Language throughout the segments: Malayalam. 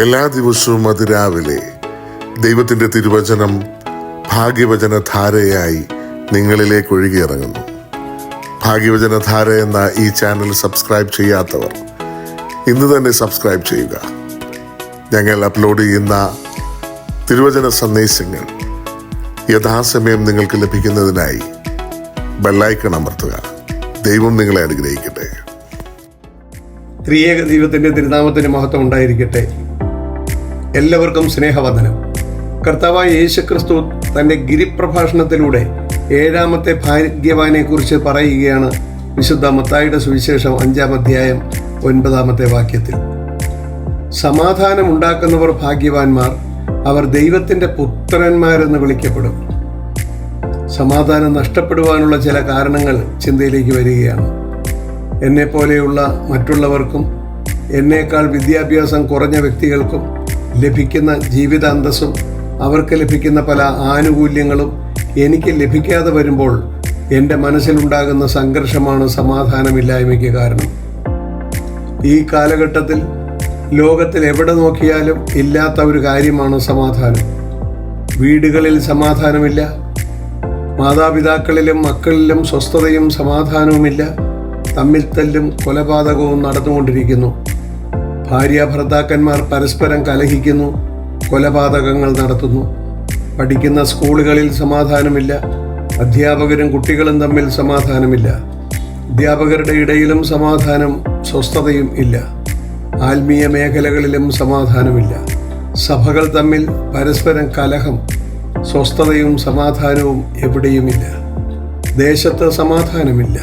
എല്ലാ ദിവസവും അതിരാവിലെ ദൈവത്തിൻ്റെ തിരുവചനം ഭാഗ്യവചനധാരയായി നിങ്ങളിലേക്ക് ഒഴുകിയിറങ്ങുന്നു. ഭാഗ്യവചനധാര എന്ന ഈ ചാനൽ സബ്സ്ക്രൈബ് ചെയ്യാത്തവർ ഇന്ന് തന്നെ സബ്സ്ക്രൈബ് ചെയ്യുക. ഞങ്ങൾ അപ്ലോഡ് ചെയ്യുന്ന തിരുവചന സന്ദേശങ്ങൾ യഥാസമയം നിങ്ങൾക്ക് ലഭിക്കുന്നതിനായി ബെല്ലൈക്കൺ അമർത്തുക. ദൈവം നിങ്ങളെ അനുഗ്രഹിക്കട്ടെ. ത്രിയേക ദൈവത്തിൻ്റെ തിരുനാമത്തിന് മഹത്വം ഉണ്ടായിരിക്കട്ടെ. എല്ലാവർക്കും സ്നേഹവന്ദനം. കർത്താവായ യേശുക്രിസ്തു തൻ്റെ ഗിരിപ്രഭാഷണത്തിലൂടെ 7ാമത്തെ ഭാഗ്യവാനെ കുറിച്ച് പറയുകയാണ്. വിശുദ്ധ മത്തായിയുടെ സുവിശേഷം 5-ാം അധ്യായം 9-ാമത്തെ വാക്യത്തിൽ, സമാധാനം ഉണ്ടാക്കുന്നവർ ഭാഗ്യവാന്മാർ, അവർ ദൈവത്തിൻ്റെ പുത്രന്മാരെന്ന് വിളിക്കപ്പെടും. സമാധാനം നഷ്ടപ്പെടുവാനുള്ള ചില കാരണങ്ങൾ ചിന്തയിലേക്ക് വരികയാണ്. എന്നെപ്പോലെയുള്ള മറ്റുള്ളവർക്കും എന്നേക്കാൾ വിദ്യാഭ്യാസം കുറഞ്ഞ വ്യക്തികൾക്കും ലഭിക്കുന്ന ജീവിതാന്തസ്സും അവർക്ക് ലഭിക്കുന്ന പല ആനുകൂല്യങ്ങളും എനിക്ക് ലഭിക്കാതെ വരുമ്പോൾ എൻ്റെ മനസ്സിലുണ്ടാകുന്ന സംഘർഷമാണ് സമാധാനമില്ലായ്മയ്ക്ക് കാരണം. ഈ കാലഘട്ടത്തിൽ ലോകത്തിൽ എവിടെ നോക്കിയാലും ഇല്ലാത്ത ഒരു കാര്യമാണ് സമാധാനം. വീടുകളിൽ സമാധാനമില്ല, മാതാപിതാക്കളിലും മക്കളിലും സ്വസ്ഥതയും സമാധാനവുമില്ല. തമ്മിൽ തല്ലും കൊലപാതകവും നടന്നുകൊണ്ടിരിക്കുന്നു. ഭാര്യ ഭർത്താക്കന്മാർ പരസ്പരം കലഹിക്കുന്നു, കൊലപാതകങ്ങൾ നടത്തുന്നു. പഠിക്കുന്ന സ്കൂളുകളിൽ സമാധാനമില്ല, അധ്യാപകരും കുട്ടികളും തമ്മിൽ സമാധാനമില്ല. അധ്യാപകരുടെ ഇടയിലും സമാധാനം സ്വസ്ഥതയും ഇല്ല. ആത്മീയ മേഖലകളിലും സമാധാനമില്ല. സഭകൾ തമ്മിൽ പരസ്പരം കലഹം, സ്വസ്ഥതയും സമാധാനവും എവിടെയുമില്ല. ദേശത്ത് സമാധാനമില്ല,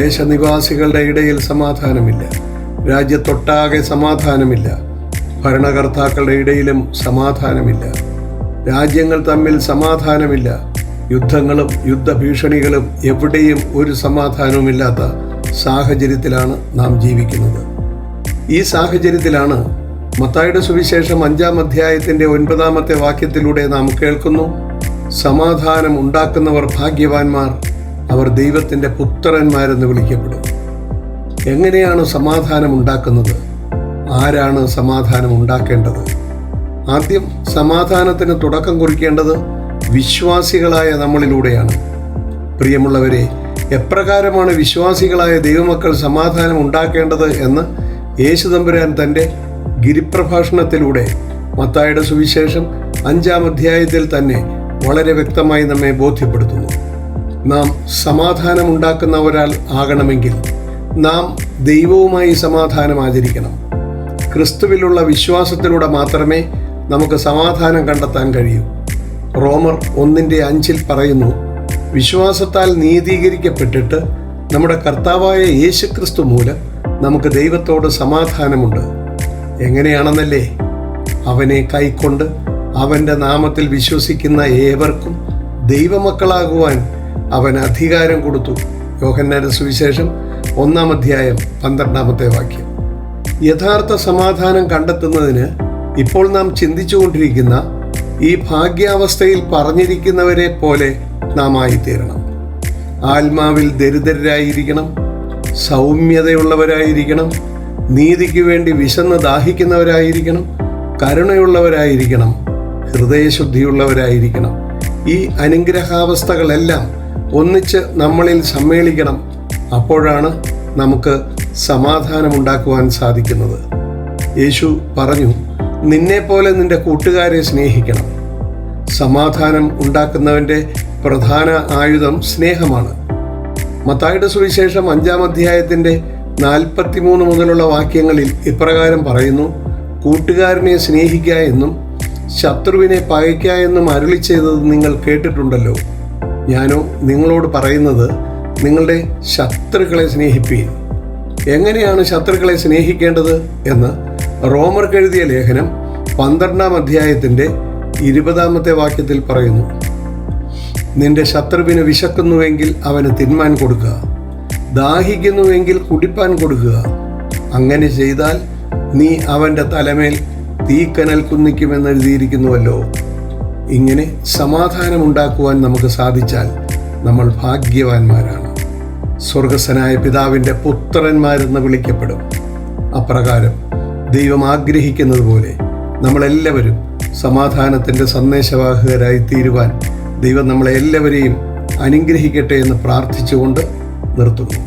ദേശനിവാസികളുടെ ഇടയിൽ സമാധാനമില്ല, രാജ്യത്തൊട്ടാകെ സമാധാനമില്ല, ഭരണകർത്താക്കളുടെ ഇടയിലും സമാധാനമില്ല, രാജ്യങ്ങൾ തമ്മിൽ സമാധാനമില്ല, യുദ്ധങ്ങളും യുദ്ധഭീഷണികളും എവിടെയും ഒരു സമാധാനവുമില്ലാത്ത സാഹചര്യത്തിലാണ് നാം ജീവിക്കുന്നത്. ഈ സാഹചര്യത്തിലാണ് മത്തായിയുടെ സുവിശേഷം 5-ാം അധ്യായത്തിൻ്റെ 9-ാമത്തെ വാക്യത്തിലൂടെ നാം കേൾക്കുന്നു, സമാധാനം ഉണ്ടാക്കുന്നവർ ഭാഗ്യവാന്മാർ, അവർ ദൈവത്തിൻ്റെ പുത്രന്മാരെന്ന് വിളിക്കപ്പെടും. എങ്ങനെയാണ് സമാധാനം ഉണ്ടാക്കുന്നത്? ആരാണ് സമാധാനം ഉണ്ടാക്കേണ്ടത്? ആദ്യം സമാധാനത്തിന് തുടക്കം കുറിക്കേണ്ടത് വിശ്വാസികളായ നമ്മളിലൂടെയാണ്. പ്രിയമുള്ളവരെ, എപ്രകാരമാണ് വിശ്വാസികളായ ദൈവമക്കൾ സമാധാനം ഉണ്ടാക്കേണ്ടത് എന്ന് യേശുതമ്പുരാൻ തൻ്റെ ഗിരിപ്രഭാഷണത്തിലൂടെ മത്തായിയുടെ സുവിശേഷം 5-ാം അധ്യായത്തിൽ തന്നെ വളരെ വ്യക്തമായി നമ്മെ ബോധ്യപ്പെടുത്തുന്നു. നാം സമാധാനം ഉണ്ടാക്കുന്ന ഒരാൾ ആകണമെങ്കിൽ നാം ദൈവവുമായി സമാധാനം ആചരിക്കണം. ക്രിസ്തുവിലുള്ള വിശ്വാസത്തിലൂടെ മാത്രമേ നമുക്ക് സമാധാനം കണ്ടെത്താൻ കഴിയൂ. റോമർ 1:5 പറയുന്നു, വിശ്വാസത്താൽ നീതീകരിക്കപ്പെട്ടിട്ട് നമ്മുടെ കർത്താവായ യേശുക്രിസ്തു മൂലം നമുക്ക് ദൈവത്തോട് സമാധാനമുണ്ട്. എങ്ങനെയാണെന്നല്ലേ? അവനെ കൈക്കൊണ്ട് അവൻ്റെ നാമത്തിൽ വിശ്വസിക്കുന്ന ഏവർക്കും ദൈവമക്കളാകുവാൻ അവൻ അധികാരം കൊടുത്തു. യോഹന്നാന്റെ സുവിശേഷം 1-ാം അധ്യായം 12-ാമത്തെ വാക്യം. യഥാർത്ഥ സമാധാനം കണ്ടെത്തുന്നതിന് ഇപ്പോൾ നാം ചിന്തിച്ചുകൊണ്ടിരിക്കുന്ന ഈ ഭാഗ്യാവസ്ഥയിൽ പറഞ്ഞിരിക്കുന്നവരെ പോലെ നാം ആയിത്തീരണം. ആത്മാവിൽ ദരിദ്രരായിരിക്കണം, സൗമ്യതയുള്ളവരായിരിക്കണം, നീതിക്ക് വേണ്ടി വിശന്ന് ദാഹിക്കുന്നവരായിരിക്കണം, കരുണയുള്ളവരായിരിക്കണം, ഹൃദയശുദ്ധിയുള്ളവരായിരിക്കണം. ഈ അനുഗ്രഹാവസ്ഥകളെല്ലാം ഒന്നിച്ച് നമ്മളിൽ സമ്മേളിക്കണം. അപ്പോഴാണ് നമുക്ക് സമാധാനമുണ്ടാക്കുവാൻ സാധിക്കുന്നത്. യേശു പറഞ്ഞു, നിന്നെപ്പോലെ നിന്റെ കൂട്ടുകാരെ സ്നേഹിക്കണം. സമാധാനം ഉണ്ടാക്കുന്നവൻ്റെ പ്രധാന ആയുധം സ്നേഹമാണ്. മത്തായിയുടെ സുവിശേഷം 5-ാം അധ്യായത്തിൻ്റെ 43 മുതലുള്ള വാക്യങ്ങളിൽ ഇപ്രകാരം പറയുന്നു, കൂട്ടുകാരനെ സ്നേഹിക്കുക എന്നും ശത്രുവിനെ പകയ്ക്കുക എന്നും അരുളി ചെയ്തത് നിങ്ങൾ കേട്ടിട്ടുണ്ടല്ലോ. ഞാനോ നിങ്ങളോട് പറയുന്നത്, നിങ്ങളുടെ ശത്രുക്കളെ സ്നേഹിപ്പീൻ. എങ്ങനെയാണ് ശത്രുക്കളെ സ്നേഹിക്കേണ്ടത് എന്ന് റോമർക്ക് എഴുതിയ ലേഖനം 12-ാം അധ്യായത്തിൻ്റെ 20-ാമത്തെ വാക്യത്തിൽ പറയുന്നു, നിന്റെ ശത്രുവിന് വിശക്കുന്നുവെങ്കിൽ അവന് തിന്മാൻ കൊടുക്കുക, ദാഹിക്കുന്നുവെങ്കിൽ കുടിപ്പാൻ കൊടുക്കുക. അങ്ങനെ ചെയ്താൽ നീ അവൻ്റെ തലമേൽ തീക്കനൽ കുന്നിക്കുമെന്ന് എഴുതിയിരിക്കുന്നുവല്ലോ. ഇങ്ങനെ സമാധാനമുണ്ടാക്കുവാൻ നമുക്ക് സാധിച്ചാൽ നമ്മൾ ഭാഗ്യവാന്മാരാണ്. സ്വർഗസ്ഥനായ പിതാവിൻ്റെ പുത്രന്മാരെന്ന് വിളിക്കപ്പെടും. അപ്രകാരം ദൈവം ആഗ്രഹിക്കുന്നത് പോലെ നമ്മളെല്ലാവരും സമാധാനത്തിൻ്റെ സന്ദേശവാഹകരായി തീരുവാൻ ദൈവം നമ്മളെ എല്ലാവരെയും അനുഗ്രഹിക്കട്ടെ എന്ന് പ്രാർത്ഥിച്ചുകൊണ്ട് നിർത്തുന്നു.